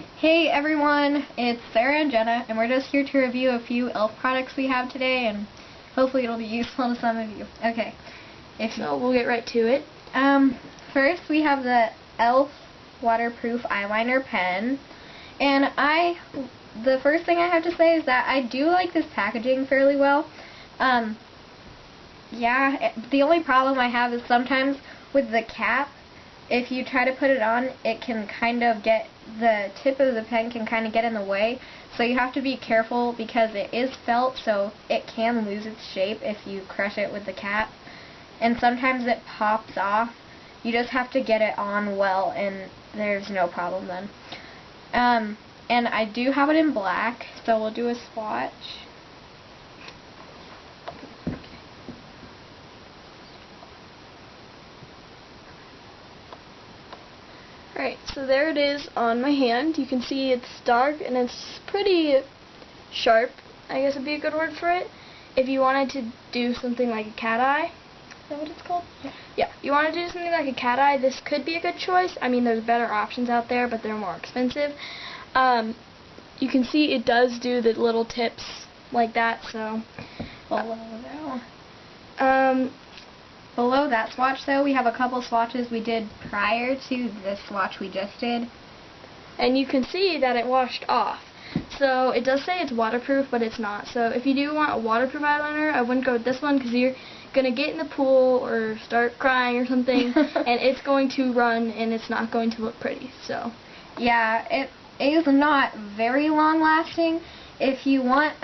Hey everyone, it's Sarah and Jenna, and we're just here to review a few e.l.f. products we have today, and hopefully it'll be useful to some of you. Okay, so we'll get right to it. First we have the e.l.f. waterproof eyeliner pen, and the first thing I have to say is that I do like this packaging fairly well. Yeah, the only problem I have is sometimes with the cap, if you try to put it on, it can kind of get, the tip of the pen can kind of get in the way, so you have to be careful because it is felt, so it can lose its shape if you crush it with the cap, and sometimes it pops off. You just have to get it on well, and there's no problem then. And I do have it in black, so we'll do a swatch. Alright, so there it is on my hand. You can see it's dark and it's pretty sharp, I guess would be a good word for it. If you wanted to do something like a cat eye, is that what it's called? Yeah, you want to do something like a cat eye, this could be a good choice. I mean, there's better options out there, but they're more expensive. You can see it does do the little tips like that, so. Below that swatch, though, we have a couple swatches we did prior to this swatch we just did. And you can see that it washed off. So it does say it's waterproof, but it's not. So if you do want a waterproof eyeliner, I wouldn't go with this one because you're going to get in the pool or start crying or something, and it's going to run and it's not going to look pretty. So yeah, it is not very long lasting. If you want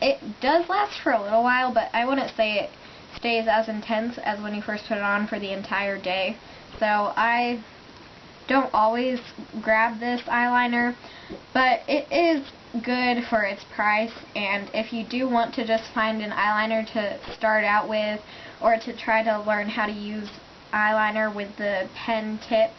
it does last for a little while, but I wouldn't say it stays as intense as when you first put it on for the entire day. So I don't always grab this eyeliner, but it is good for its price, and if you do want to just find an eyeliner to start out with, or to try to learn how to use eyeliner with the pen tip,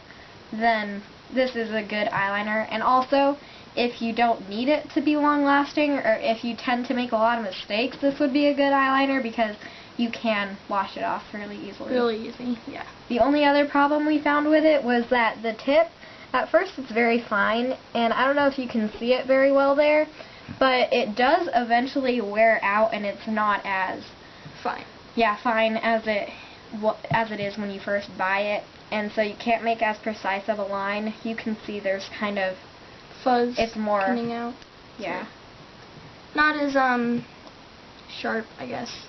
then this is a good eyeliner. And also, if you don't need it to be long lasting, or if you tend to make a lot of mistakes, this would be a good eyeliner because you can wash it off fairly easily. Really easy, yeah. The only other problem we found with it was that the tip, at first it's very fine, and I don't know if you can see it very well there, but it does eventually wear out, and it's not as fine. Yeah, fine as it is when you first buy it, and so you can't make as precise of a line. You can see there's kind of fuzz. It's more coming out. Yeah. Not as sharp, I guess.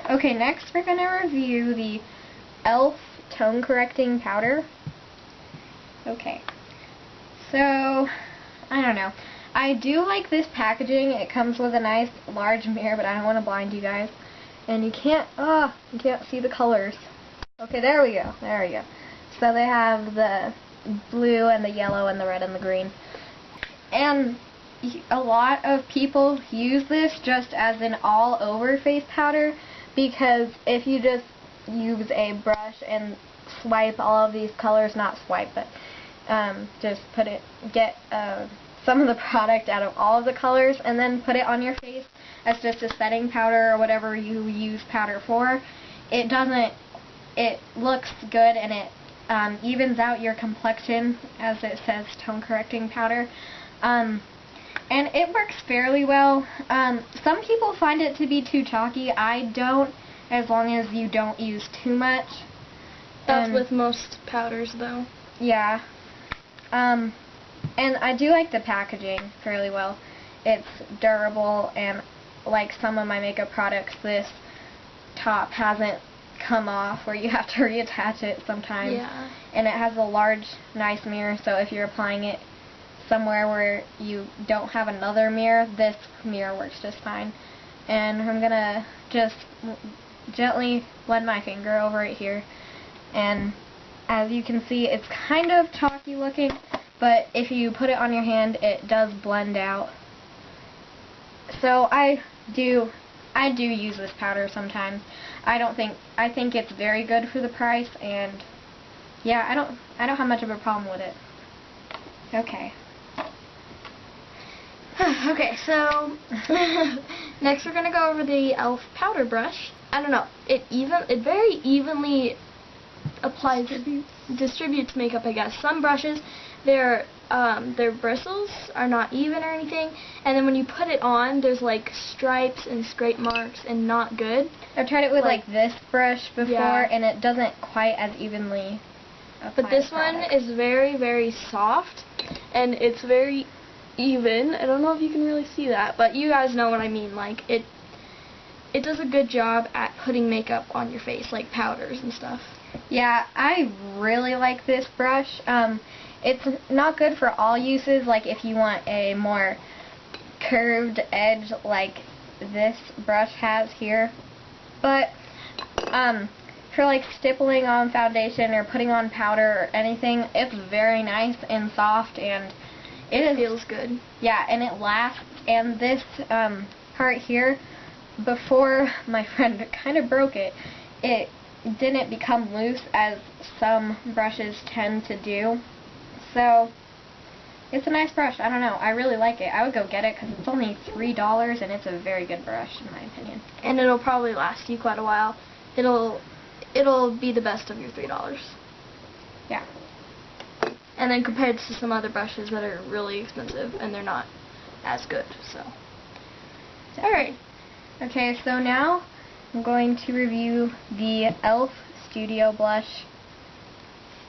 Okay, next we're going to review the e.l.f. Tone Correcting Powder. Okay, so, I don't know. I do like this packaging. It comes with a nice large mirror, but I don't want to blind you guys. And you can't see the colors. Okay, there we go. So they have the blue and the yellow and the red and the green. And a lot of people use this just as an all-over face powder, because if you just use a brush and swipe all of these colors, not swipe, but just get some of the product out of all of the colors and then put it on your face as just a setting powder or whatever you use powder for, it looks good, and it evens out your complexion, as it says tone correcting powder. And it works fairly well. Some people find it to be too chalky. I don't, as long as you don't use too much. That's with most powders, though. Yeah. And I do like the packaging fairly well. It's durable, and like some of my makeup products, this top hasn't come off where you have to reattach it sometimes. Yeah. And it has a large, nice mirror, so if you're applying it somewhere where you don't have another mirror, this mirror works just fine. And I'm gonna just gently blend my finger over it here, and as you can see, it's kind of chalky looking, but if you put it on your hand, it does blend out. So I do use this powder sometimes. I think it's very good for the price, and yeah, I don't have much of a problem with it. Okay. Okay, so next we're gonna go over the e.l.f. powder brush. I don't know, it very evenly distributes makeup, I guess. Some brushes, they're their bristles are not even or anything, and then when you put it on, there's like stripes and scrape marks and not good. I've tried it with like this brush before, Yeah. and it doesn't quite as evenly apply But this the one product. is very, very soft, and it's very even. I don't know if you can really see that, but you guys know what I mean. Like, it does a good job at putting makeup on your face, like powders and stuff. Yeah, I really like this brush. It's not good for all uses, like if you want a more curved edge like this brush has here. But for like stippling on foundation or putting on powder or anything, it's very nice and soft, and It feels good. Yeah, and it lasts. And this part here, before my friend kind of broke it, it didn't become loose as some brushes tend to do. So it's a nice brush. I don't know. I really like it. I would go get it because it's only $3 and it's a very good brush in my opinion. And it'll probably last you quite a while. It'll be the best of your $3. Yeah. And then compared to some other brushes that are really expensive and they're not as good. So, all right. Okay, so now I'm going to review the e.l.f. Studio Blush.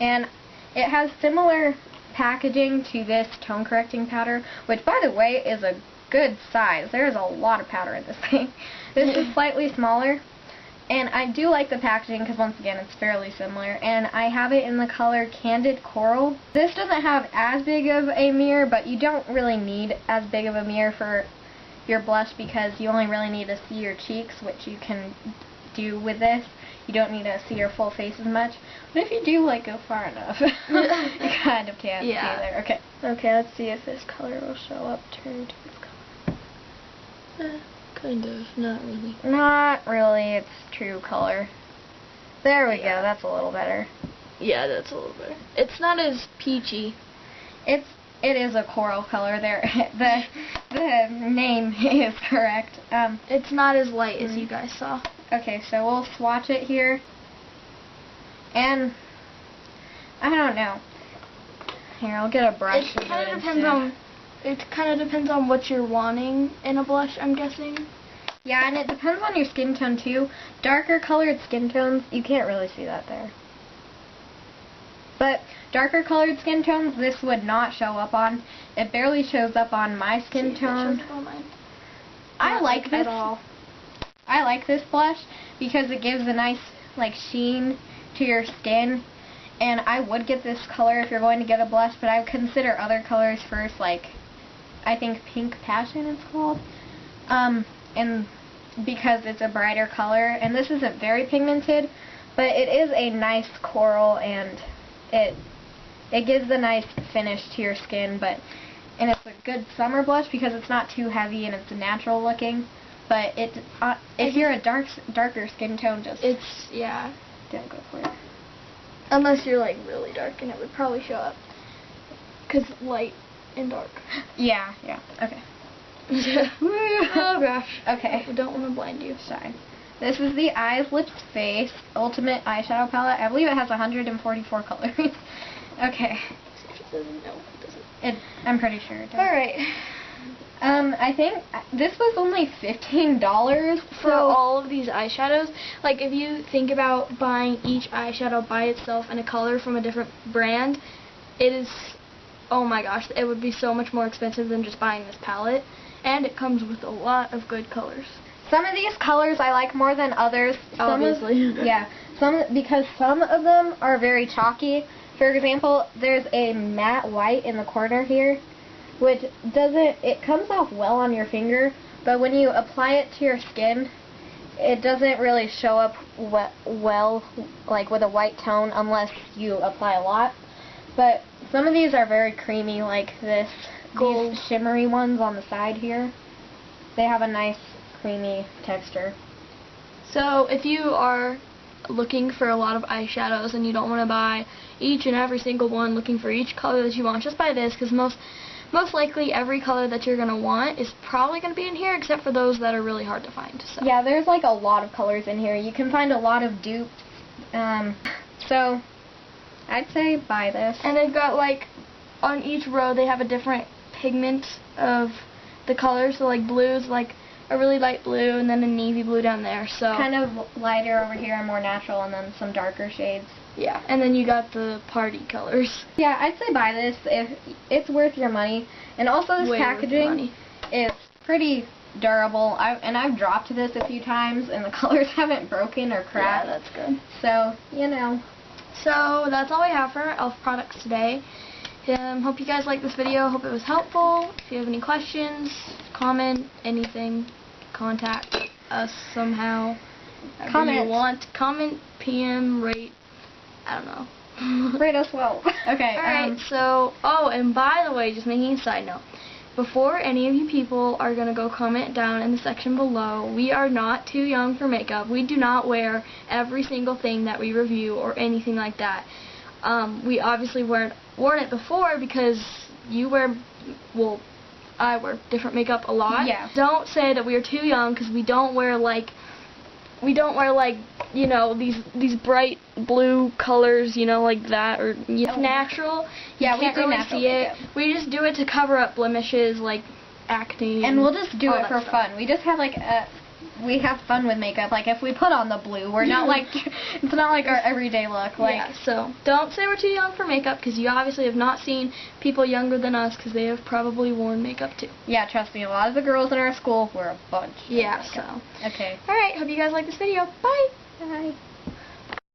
And it has similar packaging to this tone correcting powder, which by the way is a good size. There's a lot of powder in this thing. This is slightly smaller, and I do like the packaging because once again it's fairly similar, and I have it in the color Candid Coral. This doesn't have as big of a mirror, but you don't really need as big of a mirror for your blush because you only really need to see your cheeks, which you can do with this. You don't need to see your full face as much. But if you do like go far enough, you kind of can't see there. Okay. Okay, let's see if this color will show up. Turn to this color. Kind of, not really. Not really, it's true color. There we go, that's a little better. Yeah, that's a little better. It's not as peachy. It is a coral color there. The name is correct. It's not as light as you guys saw. Okay, so we'll swatch it here. And I don't know. Here, I'll get a brush. It kind of depends on what you're wanting in a blush, I'm guessing. Yeah, and it depends on your skin tone too. Darker colored skin tones, you can't really see that there. But darker colored skin tones, this would not show up on. It barely shows up on my skin tone. I like this. At all. I like this blush because it gives a nice like sheen to your skin, and I would get this color if you're going to get a blush, but I would consider other colors first, like I think Pink Passion it's called, and because it's a brighter color, and this isn't very pigmented, but it is a nice coral, and it gives a nice finish to your skin, and it's a good summer blush because it's not too heavy and it's natural looking. But if you're a darker skin tone, don't go for it. Unless you're like really dark, and it would probably show up. 'Cause light and dark. Yeah. Okay. Oh gosh. Okay. I don't want to blind you. Sorry. This is the Eyes, Lips, Face Ultimate Eyeshadow Palette. I believe it has 144 colors. Okay. No, it doesn't. I'm pretty sure it does. All right. I think this was only $15 For all of these eyeshadows. Like, if you think about buying each eyeshadow by itself in a color from a different brand, it is, oh my gosh, it would be so much more expensive than just buying this palette. And it comes with a lot of good colors. Some of these colors I like more than others. Obviously. Because some of them are very chalky. For example, there's a matte white in the corner here, which it comes off well on your finger, but when you apply it to your skin, it doesn't really show up well, like with a white tone, unless you apply a lot. But some of these are very creamy, like this. Gold. These shimmery ones on the side here, they have a nice creamy texture. So if you are looking for a lot of eyeshadows and you don't want to buy each and every single one, looking for each color that you want, just buy this, because most likely every color that you're going to want is probably going to be in here, except for those that are really hard to find. So. Yeah, there's like a lot of colors in here. You can find a lot of dupes. So I'd say buy this. And they've got like on each row they have a different pigment of the color. So like blue is like a really light blue, and then a navy blue down there. So kind of lighter over here and more natural, and then some darker shades. Yeah, and then you got the party colors. Yeah, I'd say buy this if it's worth your money. And also this Way worth the packaging money. is pretty durable. I've dropped this a few times and the colors haven't broken or cracked. Yeah, that's good. So, you know. So that's all we have for our e.l.f. products today. Hope you guys liked this video. Hope it was helpful. If you have any questions, comment, anything, contact us somehow. Comment. You want. Comment, PM, rate. I don't know. Rate us well. Okay. Alright, so, oh, and by the way, just making a side note, before any of you people are going to go comment down in the section below, we are not too young for makeup. We do not wear every single thing that we review or anything like that. We obviously worn it before because you wear, well, I wear different makeup a lot. Yeah. Don't say that we are too young, because we don't wear like, you know, these bright blue colors, you know, like that, or it's natural. Yeah, you we can't do really natural see it. makeup. We just do it to cover up blemishes like acne. And we'll just do all it that for stuff. fun. We just have like we have fun with makeup. Like if we put on the blue, we're not like it's not like our everyday look. Like Yeah, so don't say we're too young for makeup, because you obviously have not seen people younger than us, because they have probably worn makeup too. yeah, trust me, a lot of the girls in our school wear a bunch. of Yeah, makeup. so. Okay. Alright, hope you guys like this video. Bye! Bye.